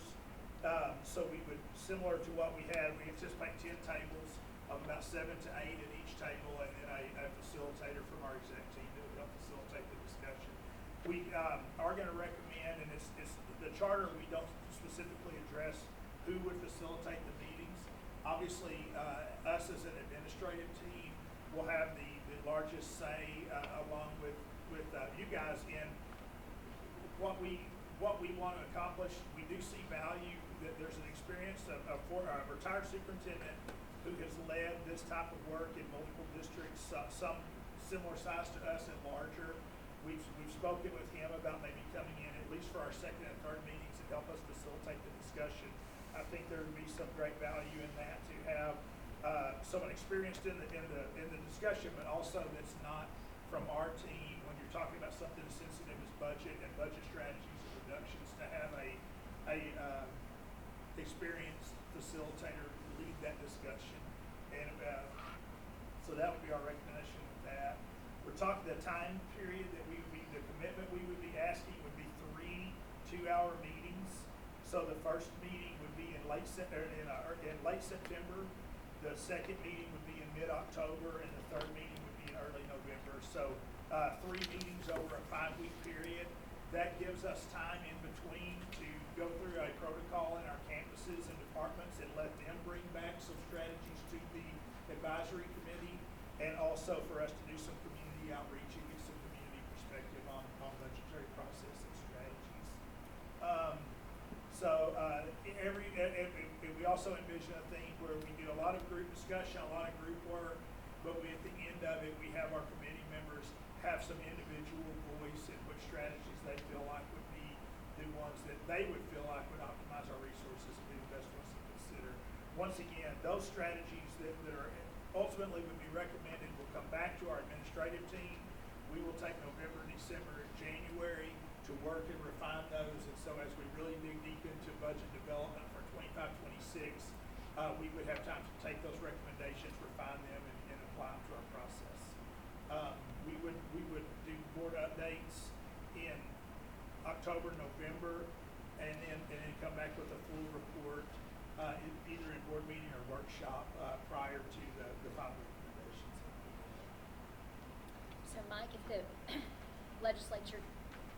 So we would, similar to what we had, we anticipate 10 tables of about 7 to 8 at each table, and then a facilitator from our exec team that would help facilitate the discussion. We are going to recommend, and it's the charter, we don't specifically address who would facilitate the meetings. Obviously, us as an administrative team will have the largest say, along with you guys, in what we want to accomplish. We do see value that there's an experience of a retired superintendent who has led this type of work in multiple districts, some similar size to us and larger. We've spoken with him about maybe coming in at least for our second and third meetings and help us facilitate the discussion. I think there would be some great value in that, to have someone experienced in the discussion, but also that's not from our team when you're talking about something as sensitive as budget and budget strategies and reductions, to have a experienced facilitator lead that discussion. And so that would be our recommendation with that. We're talking the time period that the commitment we would be asking would be 3 2-hour meetings. So the first meeting would be in late September. The second meeting would be in mid-October, and the third meeting would be in early November. So 3 meetings over a 5-week period. That gives us time in between to go through a protocol in our campuses and departments and let them bring back some strategies to the advisory committee, and also for us to do some community outreach and get some community perspective on budgetary process and strategies. We also envision a thing where we do a lot of group discussion, a lot of group work, but at the end of it, we have our committee members have some individual voice in which strategies they feel like would be the ones that they would feel like would optimize our resources and be the best ones to consider. Once again, those strategies that are ultimately would be recommended will come back to our administrative team. We will take November, December, and January to work and refine those. And so as we really dig deep into budget development for 25-26, we would have time to take those recommendations, refine them, and apply them to our process. We would do board updates in October, November, and then come back with a full report, either in board meeting or workshop, prior to the final recommendations. So Mike, if the legislature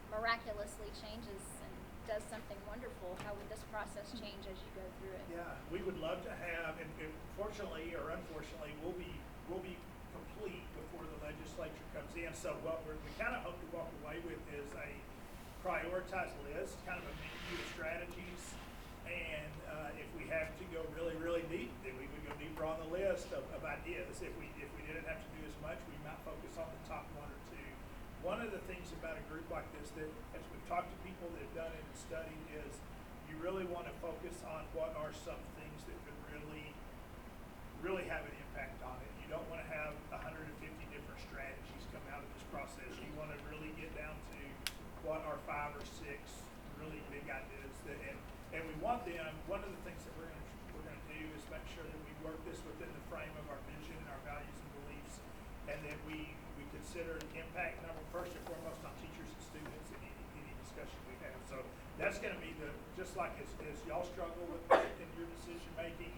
miraculously changes and does something wonderful, how would this process change as you go through it? Yeah, we would love to have, and fortunately or unfortunately, we'll be complete before the legislature comes in. So what we kind of hope to walk away with is a prioritized list, kind of a menu of strategies. And if we have to go really, really deep, then we would go deeper on the list of ideas. If we didn't have to do as much, we might focus on the top one or two. One of the things about a group like this that, as we've talked to people that have done it and studied, is you really want to focus on what are some things that could really have an impact on it. You don't want to have 150 different strategies come out of this process. You want to really get down to what are 5 or 6 really big ideas that, and we want them. One of the things that we're going to do is make sure that we work this within the frame of our vision and our values and beliefs, and that we consider the impact first and foremost on teachers and students in any discussion we have. So that's going to be just like as y'all struggle with in your decision making,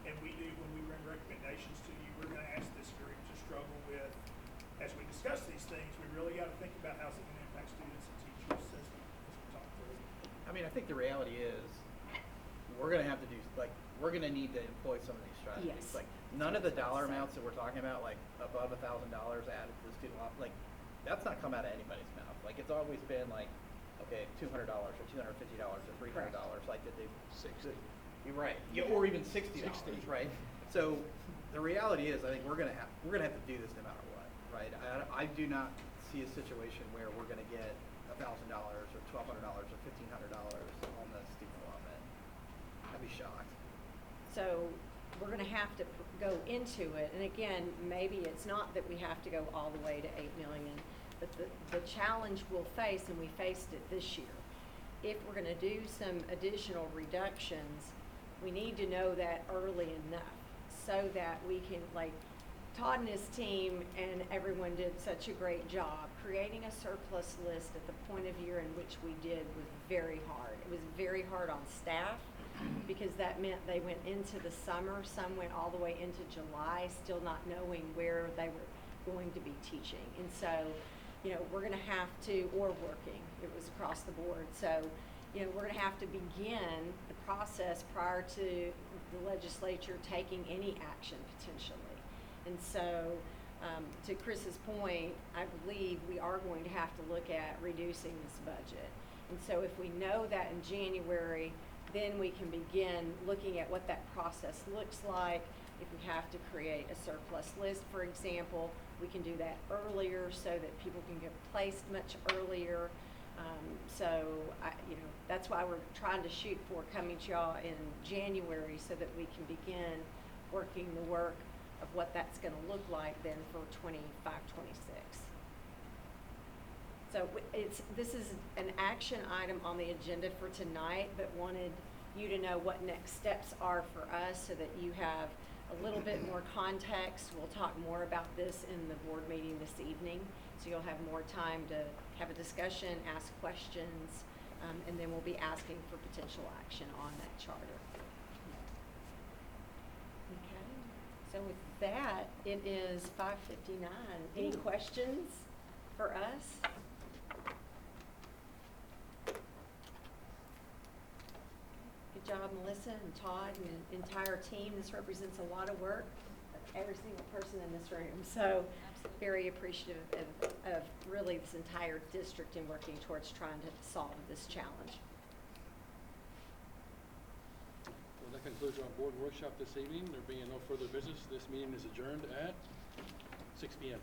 and we do when we bring recommendations to you, we're going to ask this group to struggle with, as we discuss these things, we really got to think about how's it going to impact students and teachers as we talk through. I mean, I think the reality is, we're gonna have to do, like, we're gonna need to employ some of these strategies. Yes. Like, none of the dollar amounts that we're talking about, like above $1,000 added to the student loan, like, that's not come out of anybody's mouth. Like, it's always been like, okay, $200 or $250 or $300, like that they. 60. You're right. Yeah, or even $60, right? So, the reality is, I think we're gonna have to do this no matter what, right? I do not see a situation where we're gonna get $1,000 or $1,200 or $1,500 on the student allotment. I'd be shocked. So we're gonna have to go into it, and again, maybe it's not that we have to go all the way to 8 million, but the challenge we'll face, and we faced it this year, if we're gonna do some additional reductions, we need to know that early enough so that we can, like, Todd and his team and everyone did such a great job. Creating a surplus list at the point of year in which we did was very hard. It was very hard on staff because that meant they went into the summer. Some went all the way into July, still not knowing where they were going to be teaching. And so, you know, we're gonna have to, or working, it was across the board. So, you know, we're gonna have to begin the process prior to the legislature taking any action potentially. And so, to Chris's point, I believe we are going to have to look at reducing this budget. And so if we know that in January, then we can begin looking at what that process looks like. If we have to create a surplus list, for example, we can do that earlier so that people can get placed much earlier. You know, that's why we're trying to shoot for coming to y'all in January so that we can begin working the work of what that's going to look like then for 25, 26. So this is an action item on the agenda for tonight, but wanted you to know what next steps are for us so that you have a little bit more context. We'll talk more about this in the board meeting this evening, so you'll have more time to have a discussion, ask questions, and then we'll be asking for potential action on that charter. Okay, so with that, it is 5:59. Any questions for us? Good job, Melissa and Todd and the entire team. This represents a lot of work of every single person in this room. So very appreciative of really this entire district in working towards trying to solve this challenge. Well, that concludes our board workshop this evening. There being no further business, this meeting is adjourned at 6 p.m.